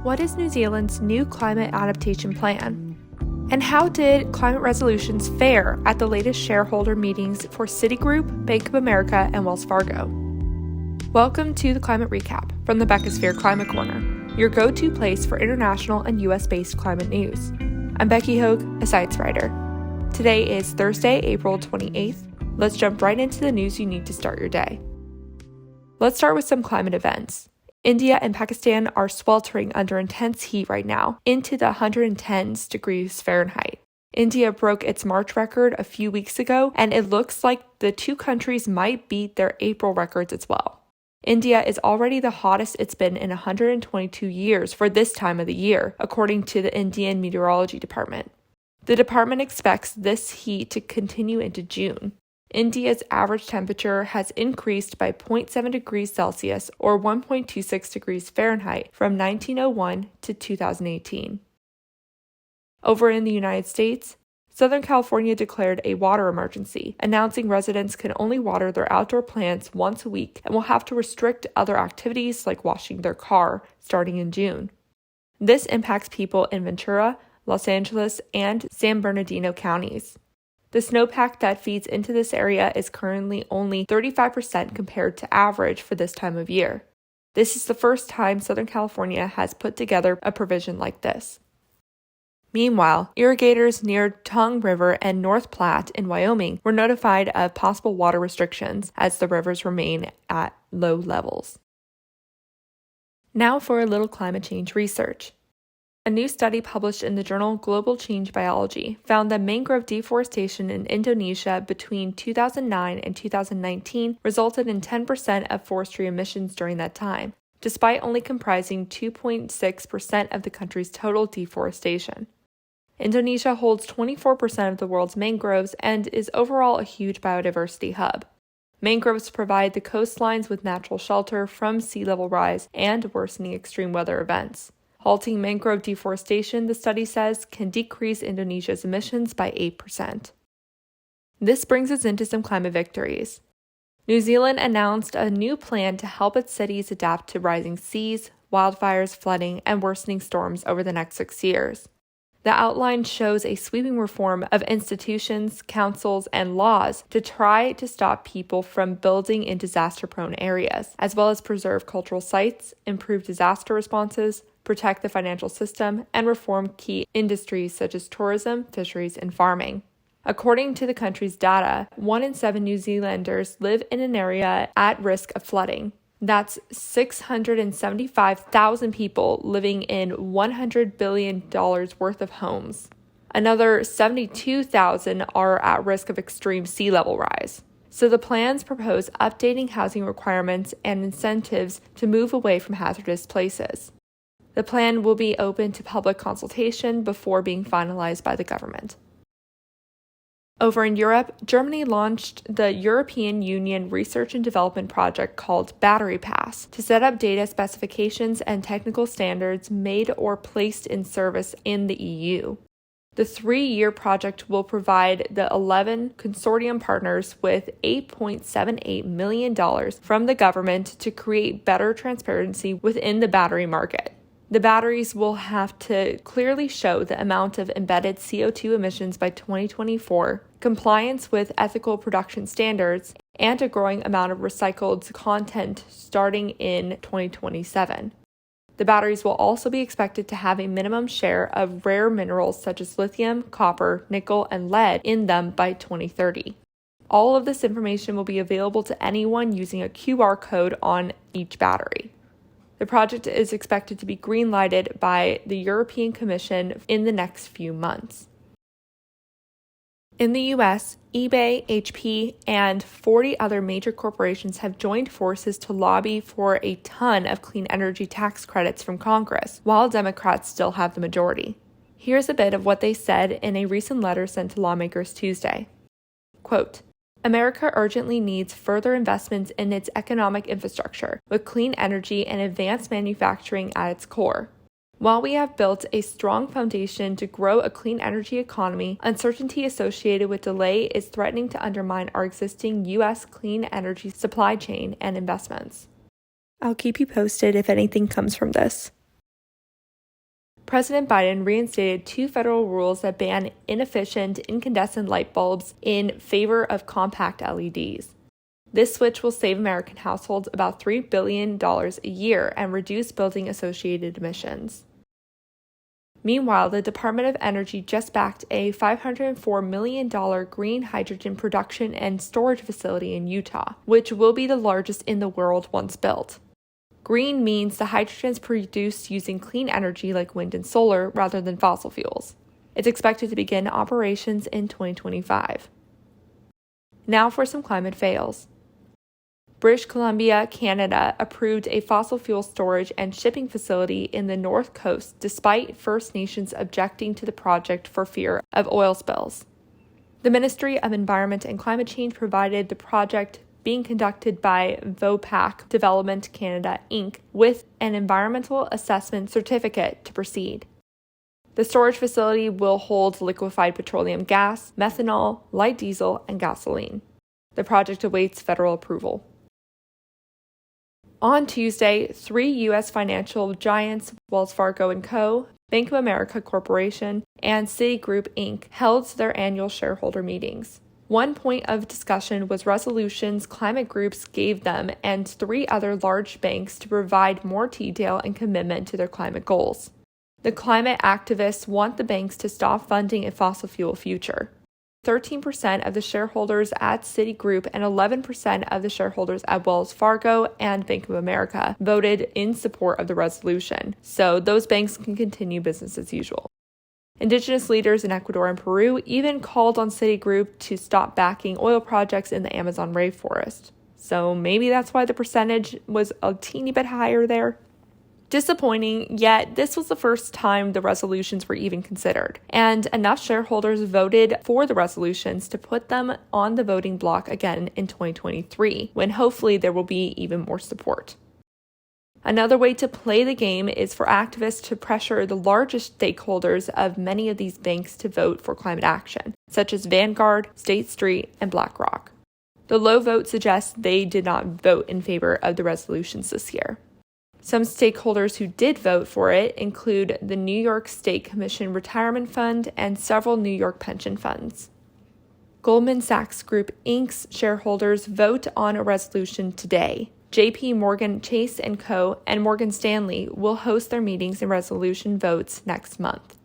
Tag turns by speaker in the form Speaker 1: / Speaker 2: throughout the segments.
Speaker 1: What is New Zealand's new climate adaptation plan? And how did climate resolutions fare at the latest shareholder meetings for Citigroup, Bank of America, and Wells Fargo? Welcome to the Climate Recap from the Beckisphere Climate Corner, your go-to place for international and US-based climate news. I'm Becky Hogue, a science writer. Today is Thursday, April 28th. Let's jump right into the news you need to start your day. Let's start with some climate events. India and Pakistan are sweltering under intense heat right now, into the 110s degrees Fahrenheit. India broke its March record a few weeks ago, and it looks like the two countries might beat their April records as well. India is already the hottest it's been in 122 years for this time of the year, according to the Indian Meteorology Department. The department expects this heat to continue into June. India's average temperature has increased by 0.7 degrees Celsius or 1.26 degrees Fahrenheit from 1901 to 2018. Over in the United States, Southern California declared a water emergency, announcing residents can only water their outdoor plants once a week and will have to restrict other activities like washing their car starting in June. This impacts people in Ventura, Los Angeles, and San Bernardino counties. The snowpack that feeds into this area is currently only 35% compared to average for this time of year. This is the first time Southern California has put together a provision like this. Meanwhile, irrigators near Tongue River and North Platte in Wyoming were notified of possible water restrictions as the rivers remain at low levels. Now for a little climate change research. A new study published in the journal Global Change Biology found that mangrove deforestation in Indonesia between 2009 and 2019 resulted in 10% of forestry emissions during that time, despite only comprising 2.6% of the country's total deforestation. Indonesia holds 24% of the world's mangroves and is overall a huge biodiversity hub. Mangroves provide the coastlines with natural shelter from sea level rise and worsening extreme weather events. Halting mangrove deforestation, the study says, can decrease Indonesia's emissions by 8%. This brings us into some climate victories. New Zealand announced a new plan to help its cities adapt to rising seas, wildfires, flooding, and worsening storms over the next 6 years. The outline shows a sweeping reform of institutions, councils, and laws to try to stop people from building in disaster-prone areas, as well as preserve cultural sites, improve disaster responses, protect the financial system, and reform key industries such as tourism, fisheries, and farming. According to the country's data, 1 in 7 New Zealanders live in an area at risk of flooding. That's 675,000 people living in $100 billion worth of homes. Another 72,000 are at risk of extreme sea level rise. So the plans propose updating housing requirements and incentives to move away from hazardous places. The plan will be open to public consultation before being finalized by the government. Over in Europe, Germany launched the European Union Research and Development project called Battery Pass to set up data specifications and technical standards made or placed in service in the EU. The 3-year project will provide the 11 consortium partners with $8.78 million from the government to create better transparency within the battery market. The batteries will have to clearly show the amount of embedded CO2 emissions by 2024, compliance with ethical production standards, and a growing amount of recycled content starting in 2027. The batteries will also be expected to have a minimum share of rare minerals such as lithium, copper, nickel, and lead in them by 2030. All of this information will be available to anyone using a QR code on each battery. The project is expected to be green-lighted by the European Commission in the next few months. In the US, eBay, HP, and 40 other major corporations have joined forces to lobby for a ton of clean energy tax credits from Congress, while Democrats still have the majority. Here's a bit of what they said in a recent letter sent to lawmakers Tuesday. Quote, America urgently needs further investments in its economic infrastructure, with clean energy and advanced manufacturing at its core. While we have built a strong foundation to grow a clean energy economy, uncertainty associated with delay is threatening to undermine our existing U.S. clean energy supply chain and investments. I'll keep you posted if anything comes from this. President Biden reinstated 2 federal rules that ban inefficient incandescent light bulbs in favor of compact LEDs. This switch will save American households about $3 billion a year and reduce building-associated emissions. Meanwhile, the Department of Energy just backed a $504 million green hydrogen production and storage facility in Utah, which will be the largest in the world once built. Green means the hydrogen is produced using clean energy like wind and solar rather than fossil fuels. It's expected to begin operations in 2025. Now for some climate fails. British Columbia, Canada approved a fossil fuel storage and shipping facility in the North Coast despite First Nations objecting to the project for fear of oil spills. The Ministry of Environment and Climate Change provided the project being conducted by Vopak Development Canada, Inc., with an environmental assessment certificate to proceed. The storage facility will hold liquefied petroleum gas, methanol, light diesel, and gasoline. The project awaits federal approval. On Tuesday, 3 U.S. financial giants, Wells Fargo & Co., Bank of America Corporation, and Citigroup, Inc., held their annual shareholder meetings. One point of discussion was resolutions climate groups gave them and 3 other large banks to provide more detail and commitment to their climate goals. The climate activists want the banks to stop funding a fossil fuel future. 13% of the shareholders at Citigroup and 11% of the shareholders at Wells Fargo and Bank of America voted in support of the resolution, so those banks can continue business as usual. Indigenous leaders in Ecuador and Peru even called on Citigroup to stop backing oil projects in the Amazon rainforest. So maybe that's why the percentage was a teeny bit higher there. Disappointing, yet this was the first time the resolutions were even considered, and enough shareholders voted for the resolutions to put them on the voting block again in 2023, when hopefully there will be even more support. Another way to play the game is for activists to pressure the largest stakeholders of many of these banks to vote for climate action, such as Vanguard, State Street, and BlackRock. The low vote suggests they did not vote in favor of the resolutions this year. Some stakeholders who did vote for it include the New York State Commission Retirement Fund and several New York pension funds. Goldman Sachs Group Inc.'s shareholders vote on a resolution today. JP Morgan Chase & Co. and Morgan Stanley will host their meetings and resolution votes next month.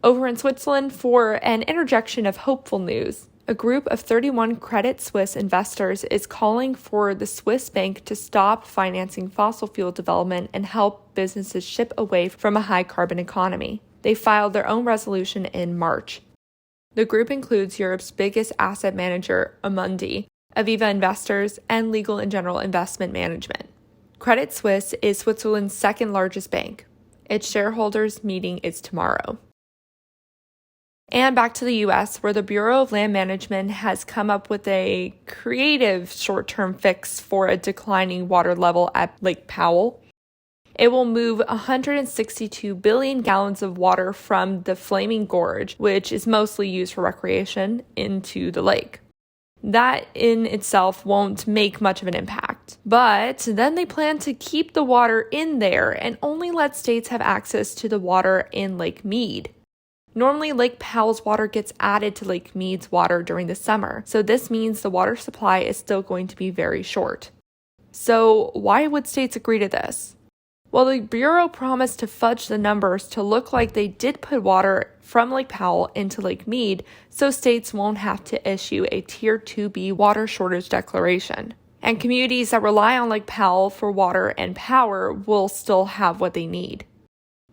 Speaker 1: Over in Switzerland, for an interjection of hopeful news, a group of 31 Credit Suisse investors is calling for the Swiss bank to stop financing fossil fuel development and help businesses ship away from a high-carbon economy. They filed their own resolution in March. The group includes Europe's biggest asset manager, Amundi, Aviva Investors, and Legal & General Investment Management. Credit Suisse is Switzerland's second largest bank. Its shareholders' meeting is tomorrow. And back to the U.S., where the Bureau of Land Management has come up with a creative short-term fix for a declining water level at Lake Powell. It will move 162 billion gallons of water from the Flaming Gorge, which is mostly used for recreation, into the lake. That in itself won't make much of an impact. But then they plan to keep the water in there and only let states have access to the water in Lake Mead. Normally, Lake Powell's water gets added to Lake Mead's water during the summer, so this means the water supply is still going to be very short. So why would states agree to this? Well, the Bureau promised to fudge the numbers to look like they did put water from Lake Powell into Lake Mead, so states won't have to issue a Tier 2B water shortage declaration. And communities that rely on Lake Powell for water and power will still have what they need.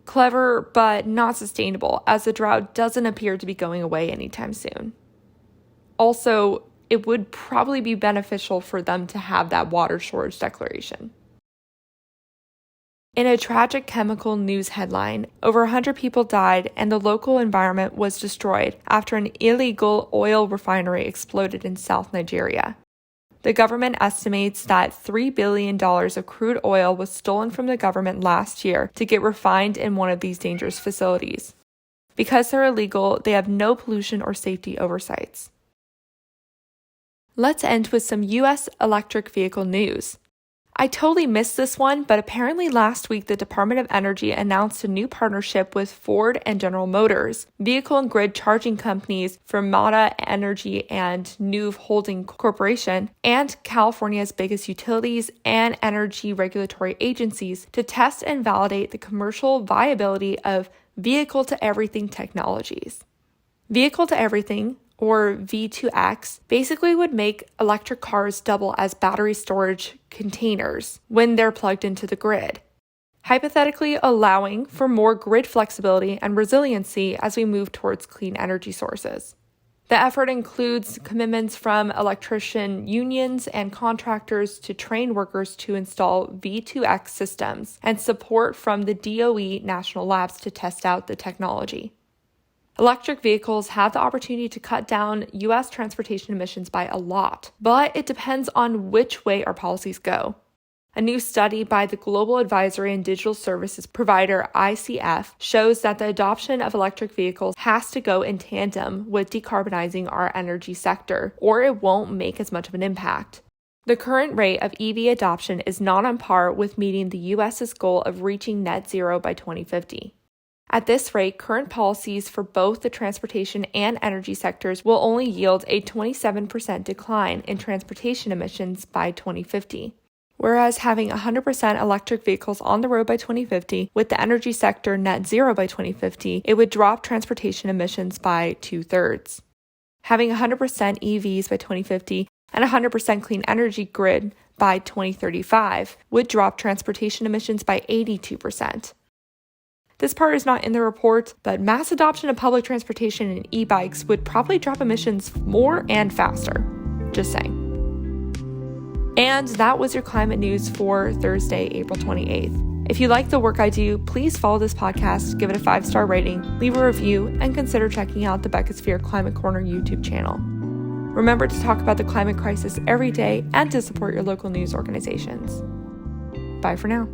Speaker 1: Clever, but not sustainable, as the drought doesn't appear to be going away anytime soon. Also, it would probably be beneficial for them to have that water shortage declaration. In a tragic chemical news headline, over 100 people died and the local environment was destroyed after an illegal oil refinery exploded in South Nigeria. The government estimates that $3 billion of crude oil was stolen from the government last year to get refined in one of these dangerous facilities. Because they're illegal, they have no pollution or safety oversights. Let's end with some U.S. electric vehicle news. I totally missed this one, but apparently last week the Department of Energy announced a new partnership with Ford and General Motors, vehicle and grid charging companies Fermata Energy and Nuve Holding Corporation, and California's biggest utilities and energy regulatory agencies to test and validate the commercial viability of vehicle-to-everything technologies. Vehicle-to-everything, or V2X, basically would make electric cars double as battery storage containers when they're plugged into the grid, hypothetically allowing for more grid flexibility and resiliency as we move towards clean energy sources. The effort includes commitments from electrician unions and contractors to train workers to install V2X systems and support from the DOE national labs to test out the technology. Electric vehicles have the opportunity to cut down U.S. transportation emissions by a lot, but it depends on which way our policies go. A new study by the global advisory and digital services provider ICF shows that the adoption of electric vehicles has to go in tandem with decarbonizing our energy sector, or it won't make as much of an impact. The current rate of EV adoption is not on par with meeting the U.S.'s goal of reaching net zero by 2050. At this rate, current policies for both the transportation and energy sectors will only yield a 27% decline in transportation emissions by 2050. Whereas having 100% electric vehicles on the road by 2050, with the energy sector net zero by 2050, it would drop transportation emissions by 2/3. Having 100% EVs by 2050 and 100% clean energy grid by 2035 would drop transportation emissions by 82%. This part is not in the report, but mass adoption of public transportation and e-bikes would probably drop emissions more and faster. Just saying. And that was your climate news for Thursday, April 28th. If you like the work I do, please follow this podcast, give it a 5-star rating, leave a review, and consider checking out the Beckisphere Climate Corner YouTube channel. Remember to talk about the climate crisis every day and to support your local news organizations. Bye for now.